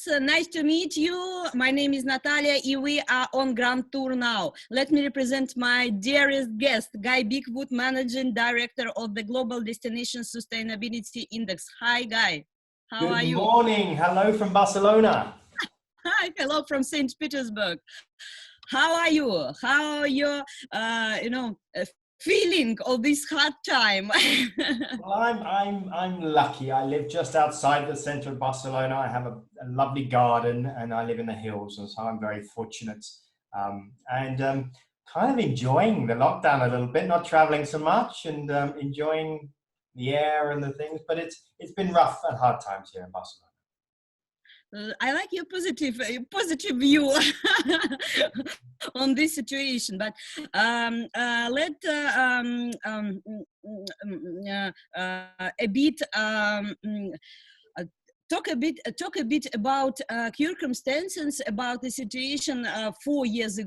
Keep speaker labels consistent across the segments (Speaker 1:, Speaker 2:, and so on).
Speaker 1: nice to meet you. My name is Natalia, and we are on Grand Tour now. Let me represent my dearest guest, Guy Bigwuд, Managing Director of the Global Destination Sustainability Index. Hi, Guy. How are you?
Speaker 2: Good morning. Hello from Barcelona.
Speaker 1: Hi, hello from St. Petersburg. How are you? How are you, feeling of this hard time?
Speaker 2: Well, I'm lucky. I live just outside the center of Barcelona. I have a lovely garden and I live in the hills, and so I'm very fortunate. And kind of enjoying the lockdown a little bit, not traveling so much, and enjoying the air and the things. But it's been rough and hard times here in Barcelona.
Speaker 1: I like your positive view on this situation, but talk a bit about circumstances about the situation 5 years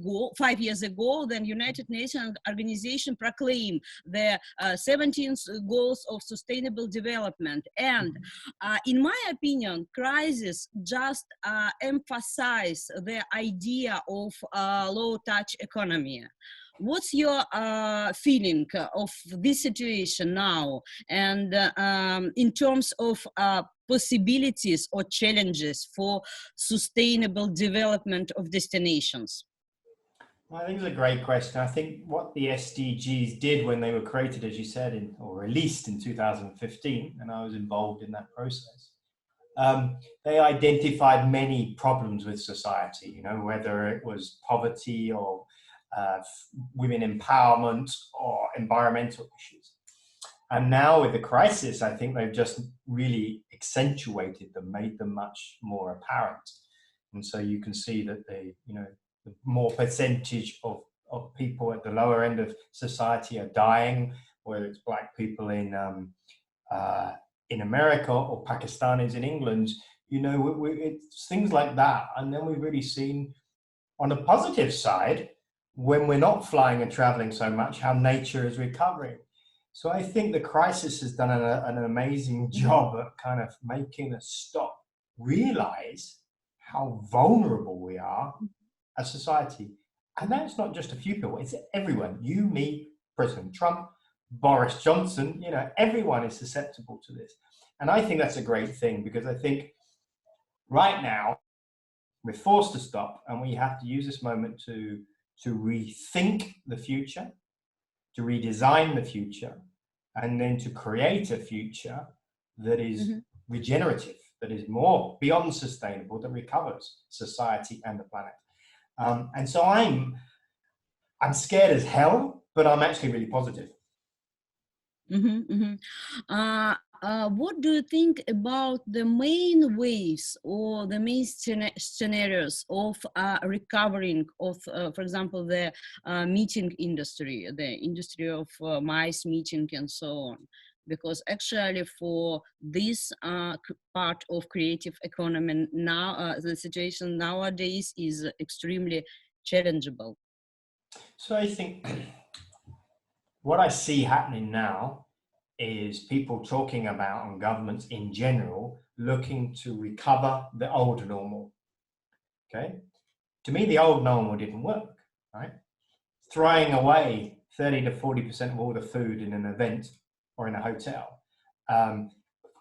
Speaker 1: ago. Then United Nations organization proclaimed the 17 goals of sustainable development, and in my opinion, crisis just emphasize the idea of low touch economy. What's your feeling of this situation now, and in terms of possibilities or challenges for sustainable development of destinations?
Speaker 2: Well, I think it's a great question. I think what the SDGs did when they were created, as you said, or released in 2015, and I was involved in that process, they identified many problems with society, you know, whether it was poverty or women empowerment or environmental issues. And now with the crisis, I think they've just really accentuated them, made them much more apparent. And so you can see that the more percentage of people at the lower end of society are dying, whether it's Black people in America or Pakistanis in England, it's things like that. And then we've really seen on the positive side, when we're not flying and traveling so much, how nature is recovering. So I think the crisis has done an amazing job at kind of making us stop, realize how vulnerable we are as society. And that's not just a few people, it's everyone. You, me, President Trump, Boris Johnson, everyone is susceptible to this. And I think that's a great thing, because I think right now we're forced to stop, and we have to use this moment to rethink the future, to redesign the future, and then to create a future that is regenerative, that is more beyond sustainable, that recovers society and the planet. And so I'm scared as hell, but I'm actually really positive.
Speaker 1: What do you think about the main ways or the main scenarios of recovering of, for example, the meeting industry, the industry of mice meeting and so on? Because actually for this part of creative economy now, the situation nowadays is extremely challengeable.
Speaker 2: So I think what I see happening now is people talking about, and governments in general, looking to recover the old normal. Okay? To me, the old normal didn't work, right? Throwing away 30 to 40% of all the food in an event or in a hotel,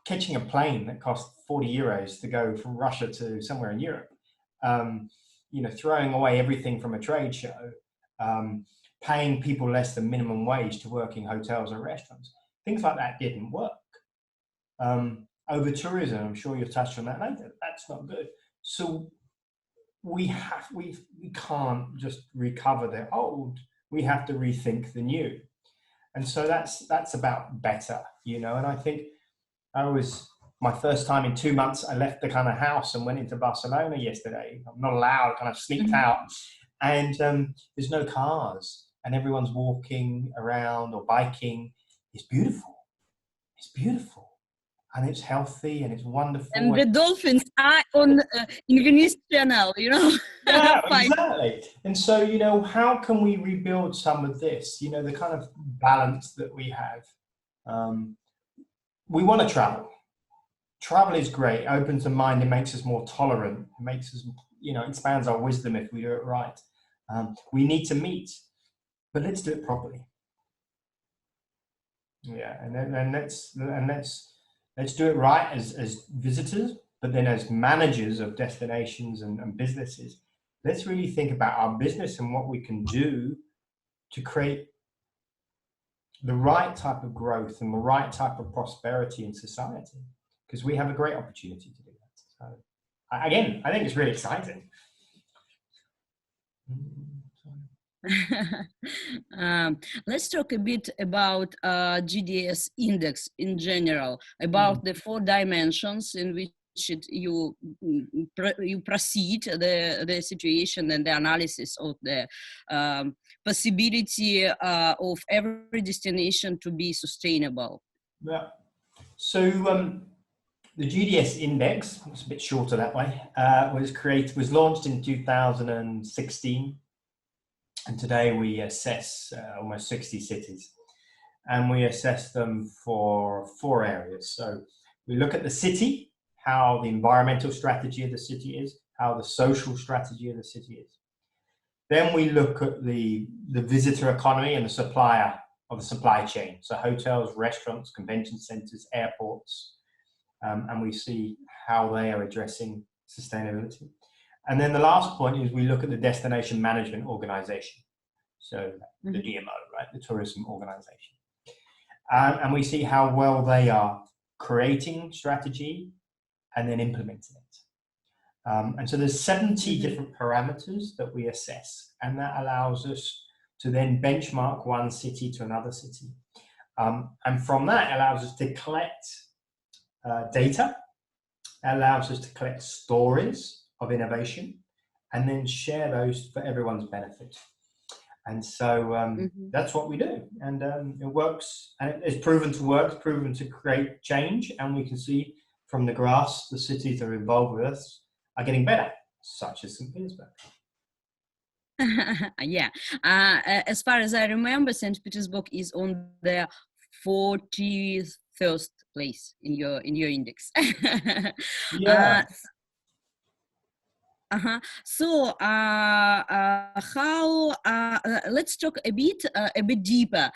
Speaker 2: catching a plane that cost 40 euros to go from Russia to somewhere in Europe, throwing away everything from a trade show, paying people less than minimum wage to work in hotels and restaurants. Things like that didn't work. Over tourism, I'm sure you'll touch on that later. That's not good. So we can't just recover the old. We have to rethink the new. And so that's about better, And I think my first time in 2 months, I left the kind of house and went into Barcelona yesterday. I'm not allowed, kind of sneaked out. And there's no cars and everyone's walking around or biking. It's beautiful. It's beautiful. And it's healthy and it's wonderful.
Speaker 1: And the dolphins are on in Venice Channel,
Speaker 2: Yeah, exactly. And so, how can we rebuild some of this? The kind of balance that we have. We want to travel. travel is great. It opens the mind. It makes us more tolerant. It makes us, expands our wisdom if we do it right. We need to meet, but let's do it properly. Yeah, and let's do it right as visitors, but then as managers of destinations and businesses, let's really think about our business and what we can do to create the right type of growth and the right type of prosperity in society, because we have a great opportunity to do that. So again, I think it's really exciting.
Speaker 1: Let's talk a bit about GDS Index in general, about the 4 dimensions in which you proceed the situation and the analysis of the possibility of every destination to be sustainable.
Speaker 2: Yeah. So the GDS Index, it's a bit shorter that way, was launched in 2016. And today we assess almost 60 cities, and we assess them for 4 areas. So we look at the city, how the environmental strategy of the city is, how the social strategy of the city is. Then we look at the visitor economy and the supply chain. So hotels, restaurants, convention centers, airports, and we see how they are addressing sustainability. And then the last point is we look at the destination management organization. So the DMO, right? The tourism organization. And we see how well they are creating strategy and then implementing it. And so there's 70 different parameters that we assess, and that allows us to then benchmark one city to another city. And from that, it allows us to collect data, it allows us to collect stories of innovation, and then share those for everyone's benefit. And so that's what we do. And it works, and it's proven to work, it's proven to create change. And we can see from the graphs, the cities that are involved with us are getting better, such as St. Petersburg.
Speaker 1: Yeah. As far as I remember, St. Petersburg is on the 41st place in your index.
Speaker 2: Yeah.
Speaker 1: So how let's talk a bit deeper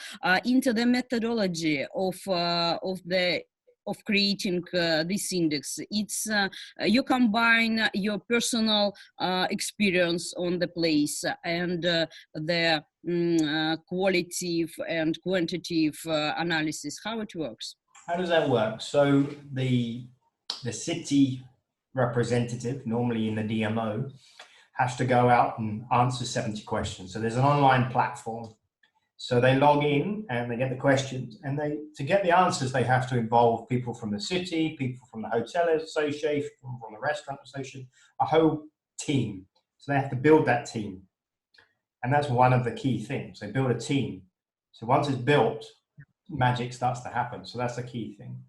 Speaker 1: into the methodology of creating this index. It's you combine your personal experience on the place and the qualitative and quantitative analysis. How it works?
Speaker 2: How does that work? So the city representative, normally in the DMO, has to go out and answer 70 questions. So there's an online platform. So they log in and they get the questions, and to get the answers, they have to involve people from the city, people from the hotel association, from the restaurant association, a whole team. So they have to build that team. And that's one of the key things. They build a team. So once it's built, magic starts to happen. So that's the key thing.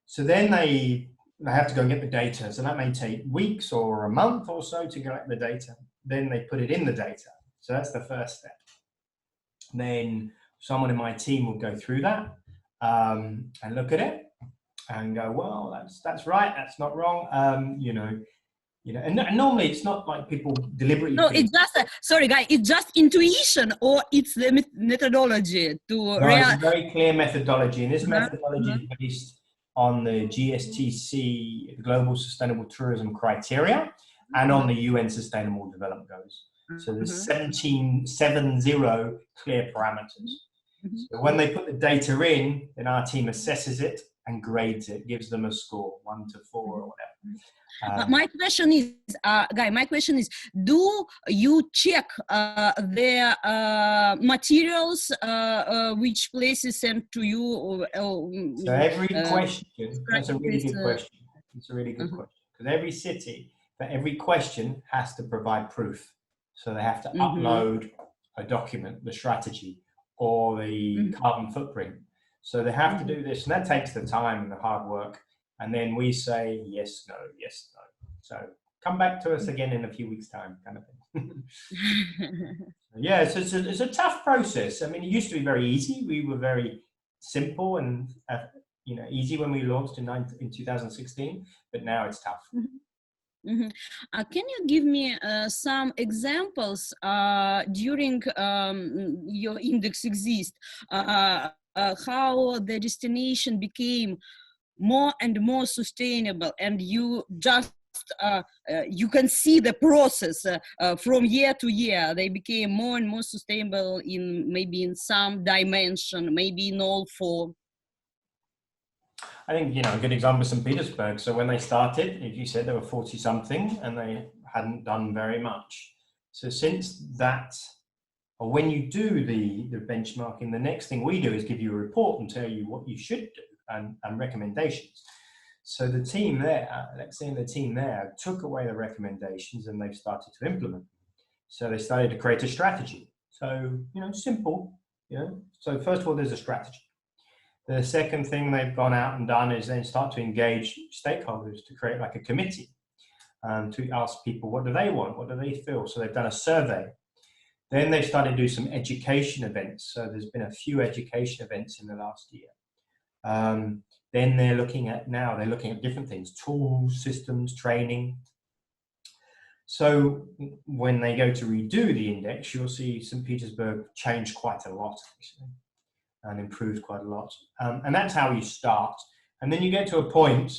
Speaker 2: So then they have to go and get the data. So that may take weeks or a month or so to collect the data. Then they put it in the data. So that's the first step. Then someone in my team will go through that and look at it and go, well, that's right, that's not wrong. And normally it's not like people deliberately.
Speaker 1: No, it's just sorry, Guy. It's just intuition, or it's the methodology to.
Speaker 2: No, it's a very clear methodology, and this methodology is based on the GSTC, the Global Sustainable Tourism Criteria, and on the UN Sustainable Development Goals. So there's 70 clear parameters. So when they put the data in, then our team assesses it and grades it, gives them a score, 1 to 4 or whatever.
Speaker 1: My question is, Guy, do you check the materials which places sent to you?
Speaker 2: So every question, that's a really good question. It's a really good question. Because every city, for every question, has to provide proof. So they have to upload a document, the strategy, or the carbon footprint. So they have to do this, and that takes the time and the hard work. And then we say, yes, no, yes, no. So come back to us again in a few weeks' time, kind of thing. Yeah, so it's a tough process. I mean, it used to be very easy. We were very simple, and easy when we launched in 2016, but now it's tough.
Speaker 1: Mm-hmm. Can you give me some examples during your index exist, how the destination became more and more sustainable, and you just you can see the process from year to year. They became more and more sustainable maybe in some dimension, maybe in all four.
Speaker 2: I think, a good example is St. Petersburg. So when they started, as you said, there were 40 something and they hadn't done very much. So since that, or when you do the benchmarking, the next thing we do is give you a report and tell you what you should do and recommendations. So the team there, let's say the team there took away the recommendations and they've started to implement. So they started to create a strategy. So, simple, So first of all, there's a strategy. The second thing they've gone out and done is then start to engage stakeholders to create like a committee to ask people, what do they want? What do they feel? So they've done a survey. Then they've started to do some education events. So there's been a few education events in the last year. Then they're looking at different things, tools, systems, training. So when they go to redo the index, you'll see St. Petersburg changed quite a lot, actually, and improved quite a lot. And that's how you start. And then you get to a point,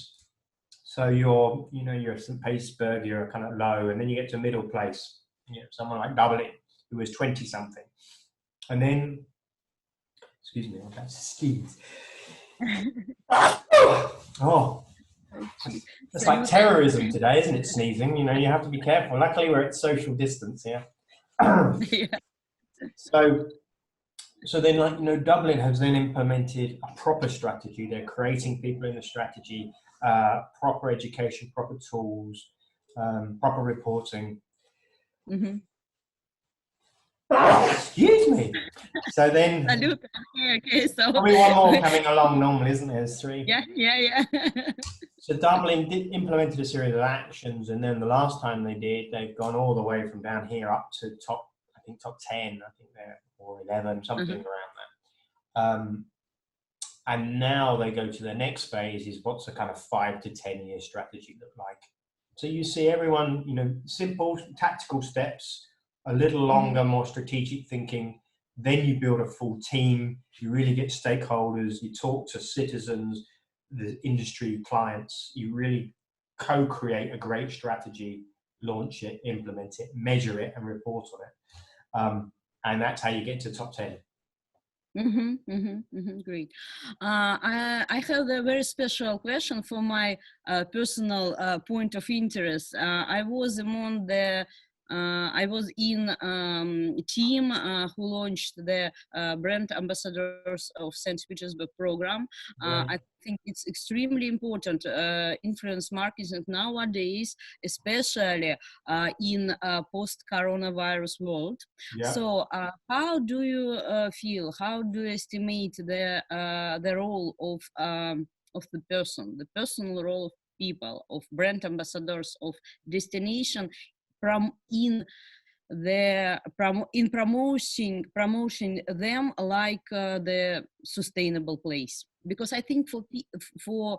Speaker 2: so you're St. Petersburg, you're kind of low, and then you get to a middle place, someone like Dublin, who was 20 something. And then, excuse me, I'm about to sneeze. Oh, it's like terrorism today, isn't it? Sneezing, you have to be careful. Luckily, we're at social distance here. Yeah. So then, Dublin has then implemented a proper strategy. They're creating people in the strategy, proper education, proper tools, proper reporting. Mm-hmm. Excuse me. So then, okay, so probably one more coming along normally, isn't there? There's three.
Speaker 1: Yeah.
Speaker 2: So Dublin implemented a series of actions, and then the last time they've gone all the way from down here up to top 10, I think they're, or 11, something around that. And now they go to the next phase, is what's a kind of 5 to 10 year strategy look like? So you see everyone, simple tactical steps, a little longer, more strategic thinking. Then you build a full team, you really get stakeholders, you talk to citizens, the industry clients, you really co-create a great strategy, launch it, implement it, measure it, and report on it. And that's how you get to top 10.
Speaker 1: Great. I have a very special question for my personal point of interest. I was among I was in team who launched the brand ambassadors of St. Petersburg program. I think it's extremely important influence marketing nowadays, especially in post-coronavirus world. Yeah. So how do you feel? How do you estimate the role of the personal role of people, of brand ambassadors, of destination, in promoting them like the sustainable place? Because I think for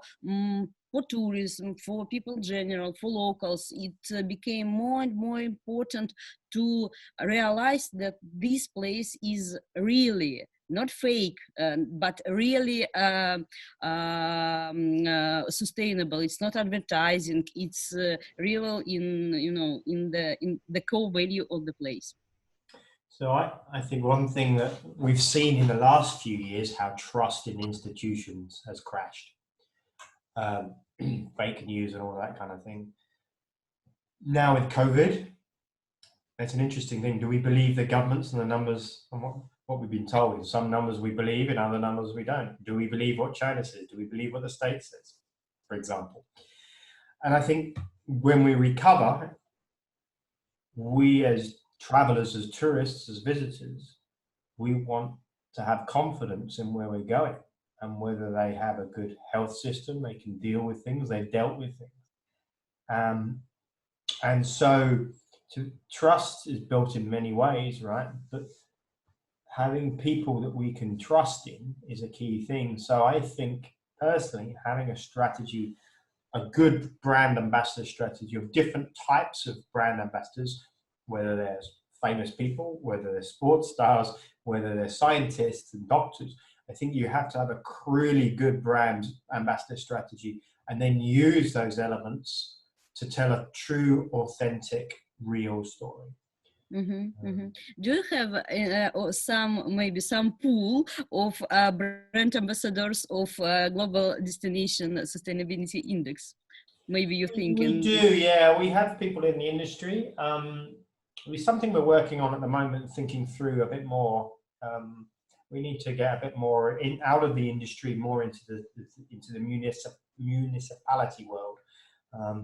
Speaker 1: tourism, for people in general, for locals, it became more and more important to realize that this place is really not fake, but really sustainable. It's not advertising. It's real in the core value of the place.
Speaker 2: So I think one thing that we've seen in the last few years, how trust in institutions has crashed. Fake news and all that kind of thing. Now with COVID, that's an interesting thing. Do we believe the governments and the numbers and what we've been told? In some numbers we believe, in other numbers we don't. Do we believe what China says? Do we believe what the States says, for example? And I think when we recover, we as travelers, as tourists, as visitors, we want to have confidence in where we're going and whether they have a good health system, they can deal with things, they've dealt with things. And so trust is built in many ways, right? But having people that we can trust in is a key thing. So I think personally, having a strategy, a good brand ambassador strategy of different types of brand ambassadors, whether there's famous people, whether they're sports stars, whether they're scientists and doctors. I think you have to have a really good brand ambassador strategy and then use those elements to tell a true, authentic, real story.
Speaker 1: Do you have some pool of brand ambassadors of Global Destination Sustainability Index? Maybe you think
Speaker 2: we do, yeah. We have people in the industry. It's something we're working on at the moment, thinking through a bit more. We need to get a bit more out of the industry, more into the municipality world.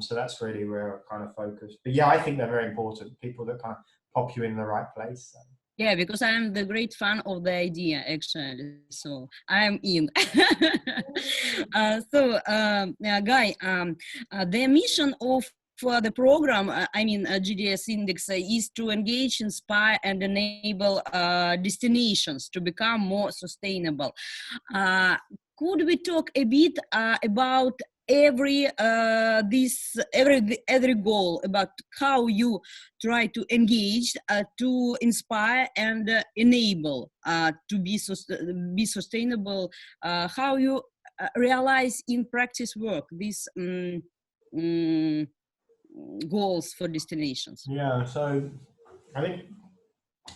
Speaker 2: So that's really where we're kind of focused. But yeah, I think they're very important. People that kind of pop you in the right place.
Speaker 1: Yeah, because I'm the great fan of the idea, actually. So I'm in. Guy, the mission of the program, GDS Index, is to engage, inspire, and enable destinations to become more sustainable. Could we talk a bit about every goal, about how you try to engage, to inspire and enable to be sustainable, how you realize in practice work these goals for destinations?
Speaker 2: Yeah, so I think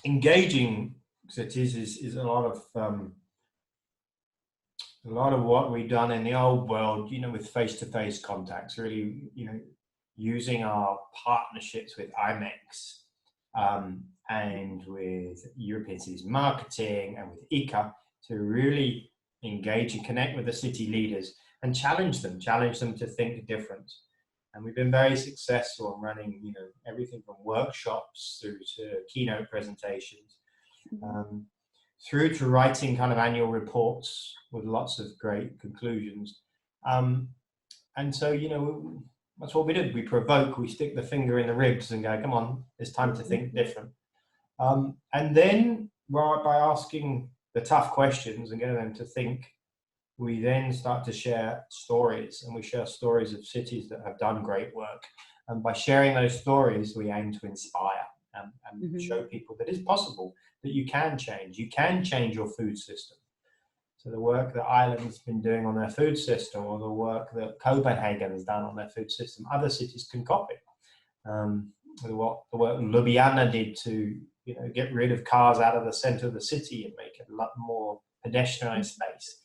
Speaker 2: engaging cities is a lot of what we've done in the old world, with face-to-face contacts, really, using our partnerships with IMEX and with European Cities Marketing and with ICA to really engage and connect with the city leaders and challenge them to think different. And we've been very successful in running, everything from workshops through to keynote presentations, through to writing kind of annual reports with lots of great conclusions. And so, that's what we did. We provoke, we stick the finger in the ribs and go, come on, it's time to think different. And then by asking the tough questions and getting them to think, we then start to share stories, and we share stories of cities that have done great work. And by sharing those stories, we aim to inspire and show people that it's possible, that you can change your food system. So the work that Ireland's been doing on their food system, or the work that Copenhagen has done on their food system, other cities can copy. The work Ljubljana did to get rid of cars out of the center of the city and make it a lot more pedestrianized space.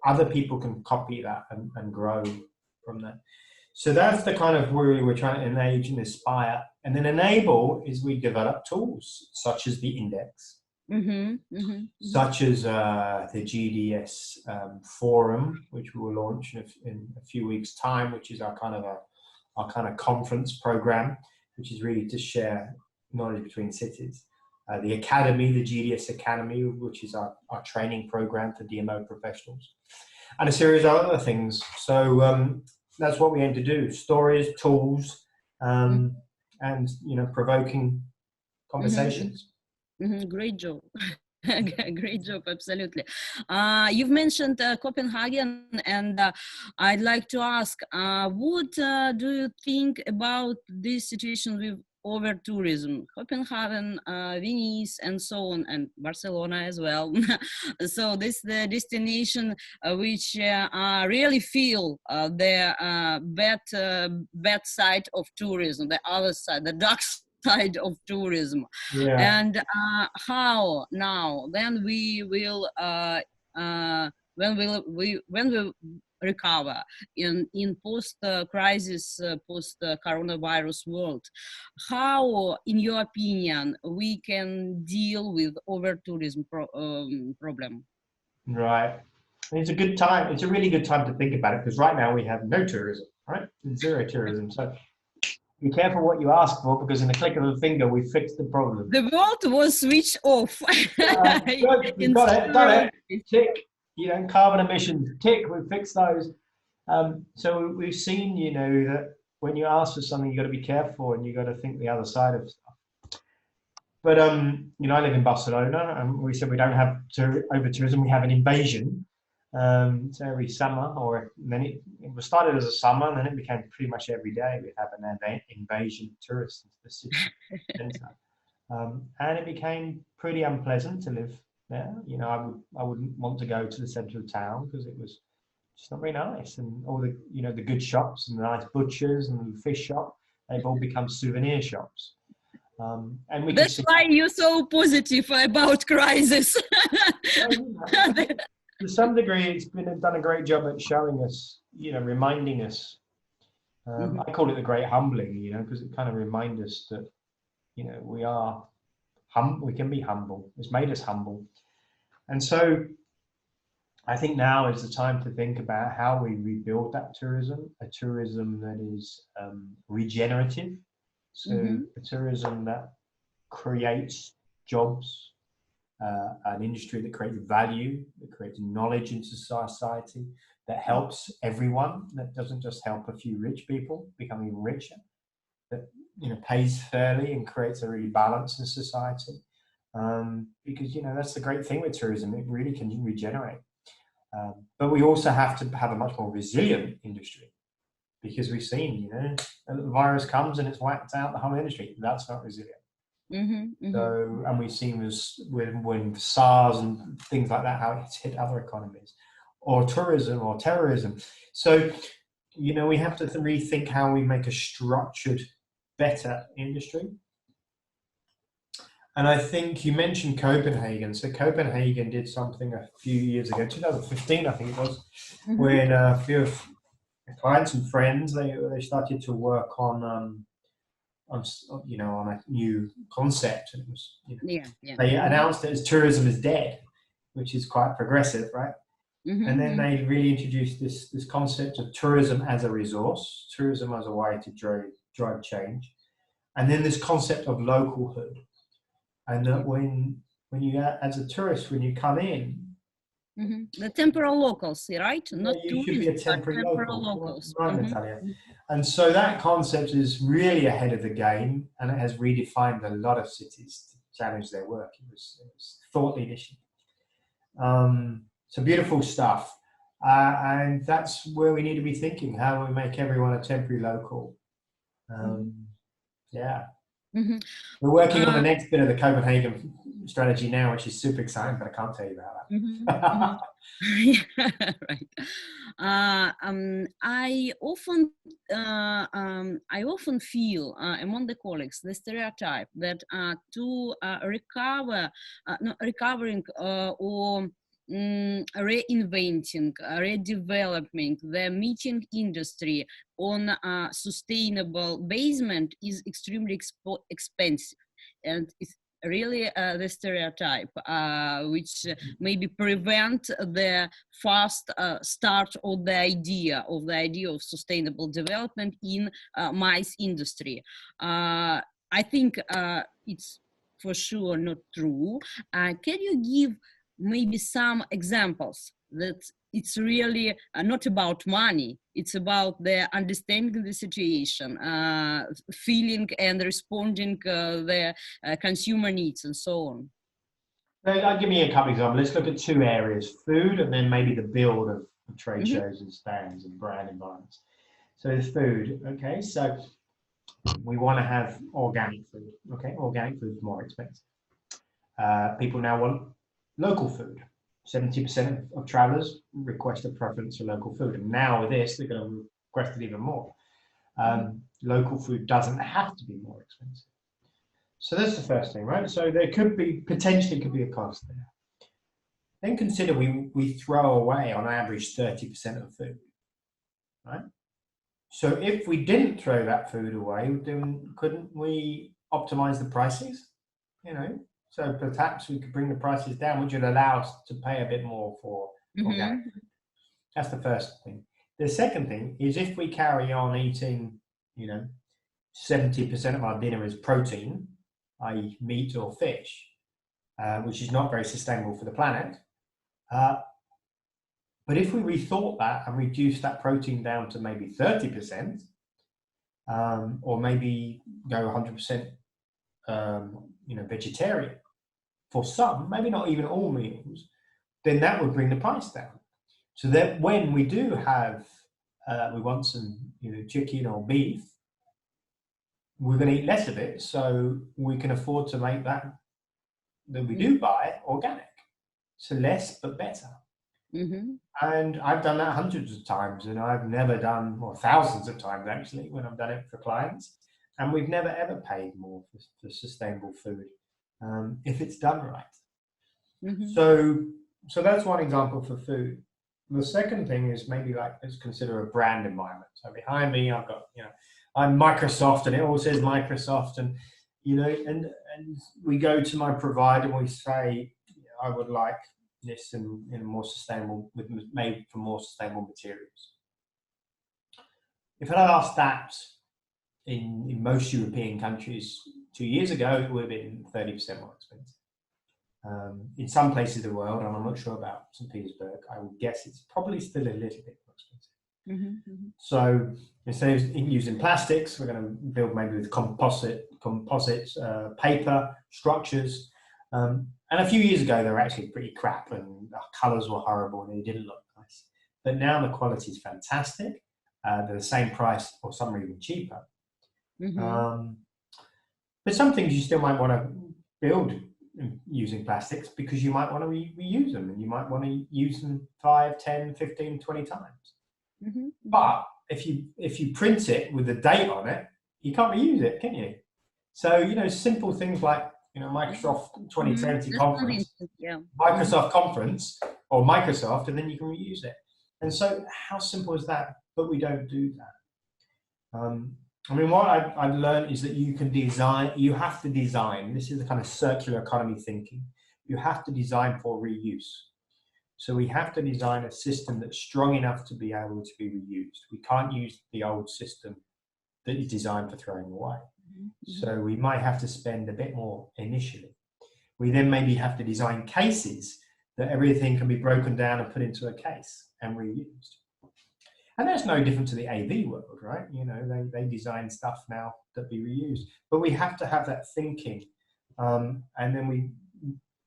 Speaker 2: Other people can copy that and grow from that. So that's the kind of where we're trying to engage and inspire. And then enable is we develop tools such as the index, such as the GDS forum, which we will launch in a few weeks' time, which is our kind of conference program, which is really to share knowledge between cities. The Academy, the GDS Academy, which is our training program for DMO professionals, and a series of other things. So that's what we aim to do: stories, tools, and provoking conversations.
Speaker 1: Great job. Great job, absolutely. You've mentioned Copenhagen, and I'd like to ask, what do you think about this situation with over tourism? Copenhagen, Venice, and so on, and Barcelona as well. So this is the destination which really feel the bad side of tourism, the other side, the dark side of tourism.
Speaker 2: Yeah.
Speaker 1: And how now then we will when we recover in post-crisis, post-coronavirus world, how, in your opinion, we can deal with over-tourism problem?
Speaker 2: Right. It's a good time. It's a really good time to think about it, because right now we have no tourism, right? Zero tourism. So be careful what you ask for, because in the click of a finger, we fixed the problem.
Speaker 1: The world was switched off.
Speaker 2: Good. We've got it. Done it. Tick. Carbon emissions, tick, we fixed those. So we've seen, that when you ask for something, you got to be careful and you got to think the other side of stuff. But, I live in Barcelona, and we said we don't have over tourism, we have an invasion. So every summer, or then it was started as a summer, and then it became pretty much every day we'd have an invasion of tourists into the city centre. And it became pretty unpleasant to live there. You know, I wouldn't want to go to the centre of town because it was just not very nice. And all the, you know, the good shops and the nice butchers and the fish shop, they've all become souvenir shops. And we
Speaker 1: That's why you're so positive about crisis.
Speaker 2: To some degree, it's done a great job at showing us, you know, reminding us. I call it the great humbling, you know, because it kind of reminds us that, you know, we can be humble. It's made us humble. And so I think now is the time to think about how we rebuild that tourism, a tourism that is regenerative. So a tourism that creates jobs, an industry that creates value, that creates knowledge into society, that helps everyone, that doesn't just help a few rich people become even richer, that, you know, pays fairly and creates a really balance in society. Because, you know, that's the great thing with tourism, it really can regenerate. But we also have to have a much more resilient industry, because we've seen, you know, the virus comes and it's whacked out the whole industry. That's not resilient. So, and we've seen this when SARS and things like that, how it's hit other economies, or tourism or terrorism. So, you know, we have to rethink how we make a structured, better industry. And I think you mentioned Copenhagen. So Copenhagen did something a few years ago, 2015, I think it was, when a few of clients and friends, they started to work on you know, on a new concept. And it was, you know, they announced it as tourism is dead, which is quite progressive, right? And then they really introduced this concept of tourism as a resource, tourism as a way to drive change, and then this concept of localhood, and that when you, as a tourist, when you come in,
Speaker 1: the temporal locals, right? Not
Speaker 2: you should be a temporary
Speaker 1: temporal
Speaker 2: local.
Speaker 1: locals.
Speaker 2: Right, Natalia. And so that concept is really ahead of the game, and it has redefined a lot of cities to challenge their work. It was thought leadership. So beautiful stuff. And that's where we need to be thinking, how we make everyone a temporary local. Yeah. We're working on the next bit of the Copenhagen strategy now, which is super exciting, but I can't tell you about that.
Speaker 1: Yeah, right. I often feel among the colleagues the stereotype that recovering or reinventing, redeveloping the meeting industry on a sustainable basement is extremely expensive, and it's really the stereotype which maybe prevent the fast start of the idea of sustainable development in MICE industry. I think it's for sure not true. Can you give maybe some examples that it's really not about money, it's about the understanding the situation, feeling and responding the consumer needs and so on?
Speaker 2: I'll give you a couple of examples. Let's look at two areas, food and then maybe the build of trade shows and stands and brand environments. So there's food, okay, so we want to have organic food, okay, organic food is more expensive. People now want local food. 70% of travelers request a preference for local food, and now with this, they're going to request it even more. Local food doesn't have to be more expensive. So that's the first thing, right? So there potentially could be a cost there. Then consider we throw away on average 30% of food, right? So if we didn't throw that food away, then couldn't we optimize the prices? You know, so perhaps we could bring the prices down, which would allow us to pay a bit more for organic food. That's the first thing. The second thing is if we carry on eating, you know, 70% of our dinner is protein, i.e. meat or fish, which is not very sustainable for the planet. But if we rethought that and reduce that protein down to maybe 30%, or maybe go 100%, you know, vegetarian for some, maybe not even all meals, then that would bring the price down. So that when we do have, we want some, chicken or beef, we're going to eat less of it, so we can afford to make that we do buy organic. So less but better. And I've done that hundreds of times, and I've never done, or thousands of times actually, when I've done it for clients, and we've never ever paid more for sustainable food if it's done right. So that's one example for food. The second thing is maybe let's consider a brand environment. So behind me, I've got, I'm Microsoft, and it all says Microsoft, and and we go to my provider and we say, I would like this in a more sustainable, made from more sustainable materials. If I'd asked that in most European countries 2 years ago, it would have been 30% more expensive. In some places of the world, and I'm not sure about St. Petersburg, I would guess it's probably still a little bit more expensive. So instead of using plastics, we're going to build maybe with composite paper structures. And a few years ago, they were actually pretty crap, and the colours were horrible, and they didn't look nice. But now the quality is fantastic. They're the same price, or some are even cheaper. But some things you still might want to build using plastics, because you might want to reuse them, and you might want to use them 5, 10, 15, 20 times. But if you print it with a date on it, you can't reuse it, can you? So, simple things like, Microsoft 2020 conference, Microsoft conference, or Microsoft, and then you can reuse it. And so how simple is that? But we don't do that. What I've learned is that you have to design, this is the kind of circular economy thinking, you have to design for reuse. So we have to design a system that's strong enough to be able to be reused. We can't use the old system that is designed for throwing away. So we might have to spend a bit more initially. We then maybe have to design cases that everything can be broken down and put into a case and reused. And that's no different to the AV world, right? They design stuff now that be reused. But we have to have that thinking. And then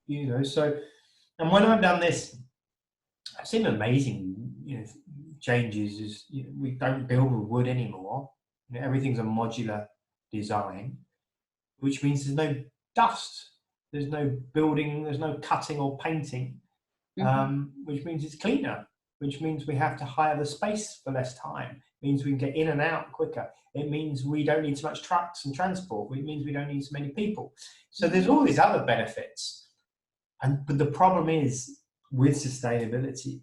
Speaker 2: and when I've done this, I've seen amazing, changes. We don't build with wood anymore. Everything's a modular design, which means there's no dust, there's no building, there's no cutting or painting, which means it's cleaner, which means we have to hire the space for less time. It means we can get in and out quicker. It means we don't need so much trucks and transport. It means we don't need so many people. So there's all these other benefits. But the problem is with sustainability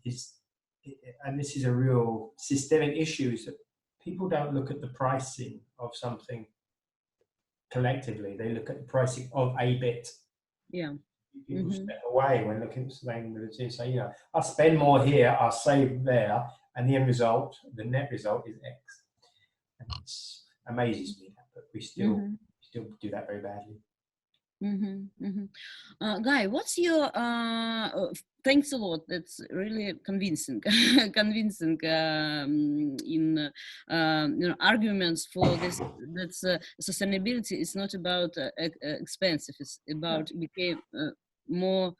Speaker 2: and this is a real systemic issue, is that people don't look at the pricing of something collectively. They look at the pricing of a bit. People step away when looking at sustainability and say, I'll spend more here, I'll save there, and the end result, the net result is X. And it amazes me, but we still do that very badly.
Speaker 1: Guy, what's your thanks a lot, that's really convincing in arguments for this, that sustainability is not about expensive, it's about became more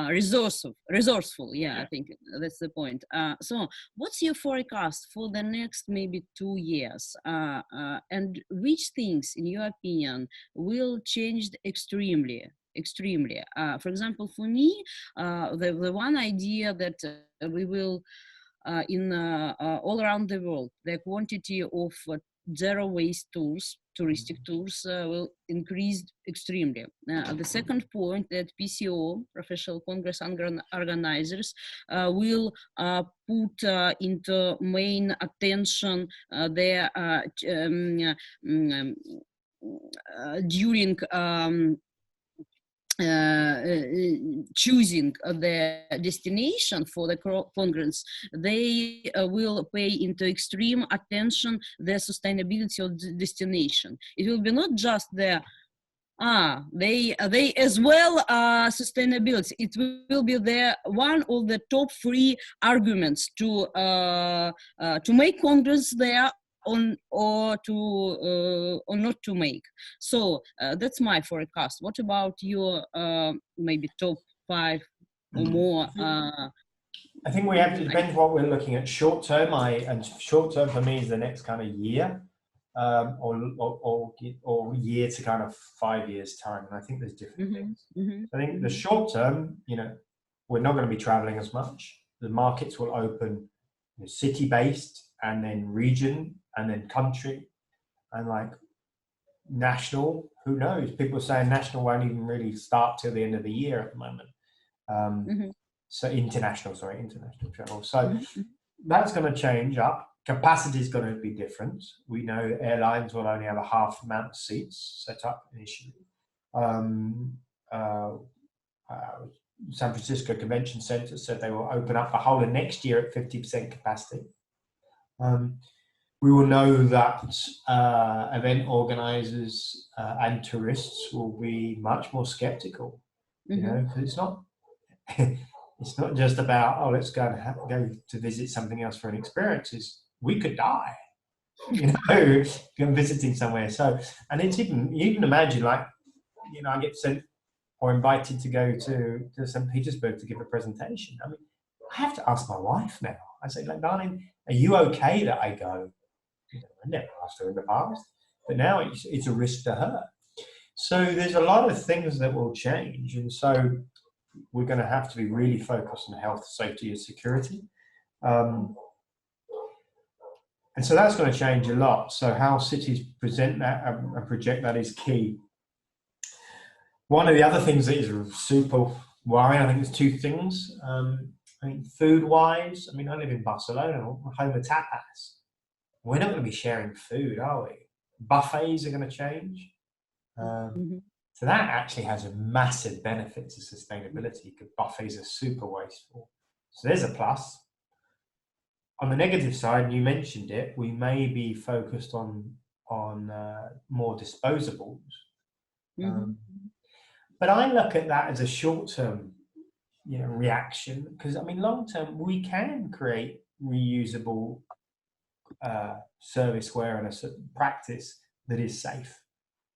Speaker 1: resourceful. I think that's the point. So what's your forecast for the next maybe 2 years, and which things in your opinion will change extremely? For example, for me, the one idea that we will all around the world, the quantity of zero waste tours, touristic tours, will increase extremely. The second point, that PCO, Professional Congress Organizers, will put into main attention their during choosing the destination for the conference, they will pay into extreme attention the sustainability of the destination. It will be not just the they as well sustainability. It will be one of the top 3 arguments to make congress there or not to make. So that's my forecast. What about your maybe top 5 or more
Speaker 2: I think we have to, depends what we're looking at. Short term, and short term for me is the next kind of year, or year to kind of 5 years time. And I think there's different things. I think the short term, you know, we're not going to be traveling as much. The markets will open, you know, city based, and then region, and then country, and like national. Who knows? People are saying national won't even really start till the end of the year at the moment. So international travel. So that's going to change up. Capacity is going to be different. We know airlines will only have a half amount of seats set up initially. San Francisco Convention Center said they will open up the whole of next year at 50% capacity. We will know that event organizers and tourists will be much more skeptical, you know, because it's not it's not just about, oh, let's go and go to visit something else for an experience. We could die, you know, visiting somewhere. So, and it's even, you can imagine, like, you know, I get sent or invited to go to St. Petersburg to give a presentation. I mean, I have to ask my wife now. I say, like, darling, are you okay that I go? You know, I never asked her in the past, but now it's a risk to her. So there's a lot of things that will change, and so we're going to have to be really focused on health, safety, and security. And so that's going to change a lot. So how cities present that and project that is key. One of the other things that is super worrying, I think there's two things. I think food-wise, I mean, I live in Barcelona, home of tapas. We're not going to be sharing food, are we? Buffets are going to change. So that actually has a massive benefit to sustainability, because buffets are super wasteful. So there's a plus. On the negative side, you mentioned it, we may be focused on more disposables. But I look at that as a short-term, you know, reaction, because I mean, long-term, we can create reusable serviceware and a practice that is safe.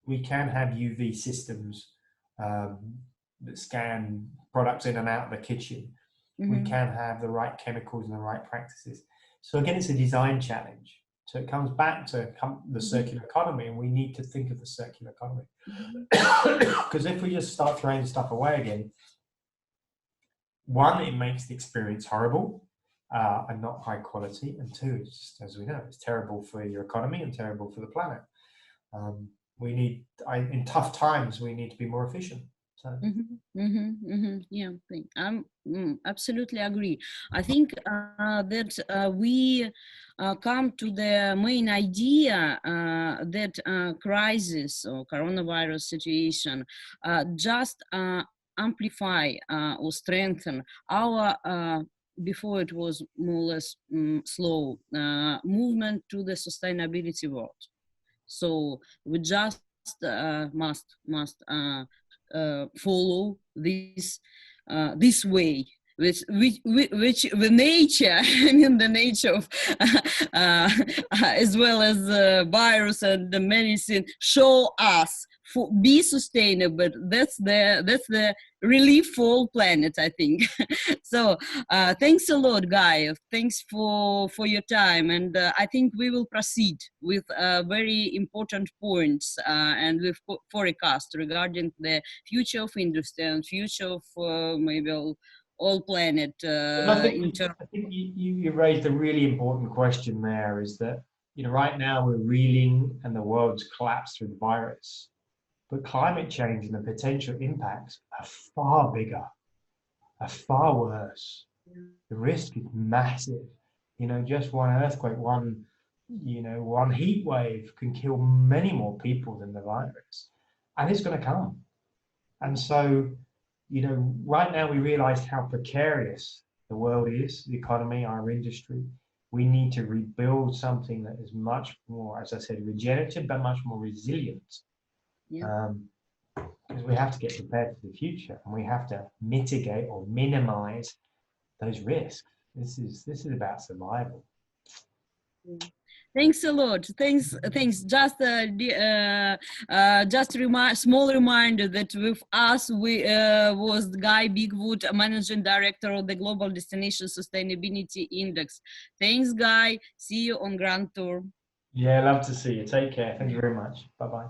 Speaker 2: We can have UV systems that scan products in and out of the kitchen. We can have the right chemicals and the right practices. So again, it's a design challenge. So it comes back to the circular economy, and we need to think of the circular economy. Because if we just start throwing stuff away again, one, it makes the experience horrible and not high quality, and two, it's just, as we know, it's terrible for your economy and terrible for the planet. We need, in tough times, we need to be more efficient. So.
Speaker 1: Yeah, I absolutely agree. I think that we come to the main idea that crisis or coronavirus situation just amplify or strengthen our before it was more or less slow movement to the sustainability world. So we just must follow this way, which the nature, I mean the nature of as well as virus and the medicine show us. Be sustainable. That's the relief for all planet, I think. So thanks a lot, Guy. Thanks for your time, and I think we will proceed with very important points and with forecast regarding the future of industry and future of maybe all planet.
Speaker 2: I think you raised a really important question there, is that, you know, right now we're reeling and the world's collapsed through the virus. But climate change and the potential impacts are far bigger, are far worse. The risk is massive. You know, just one earthquake, one heat wave can kill many more people than the virus. And it's going to come. And so, you know, right now we realize how precarious the world is, the economy, our industry. We need to rebuild something that is much more, as I said, regenerative, but much more resilient. Yeah. Because we have to get prepared for the future, and we have to mitigate or minimize those risks. This is about survival.
Speaker 1: Thanks a lot. Thanks. Just small reminder that with us was Guy Bigwud, managing director of the Global Destination Sustainability Index. Thanks, Guy. See you on Grand Tour.
Speaker 2: Yeah, love to see you. Take care. Thank you very much. Bye bye.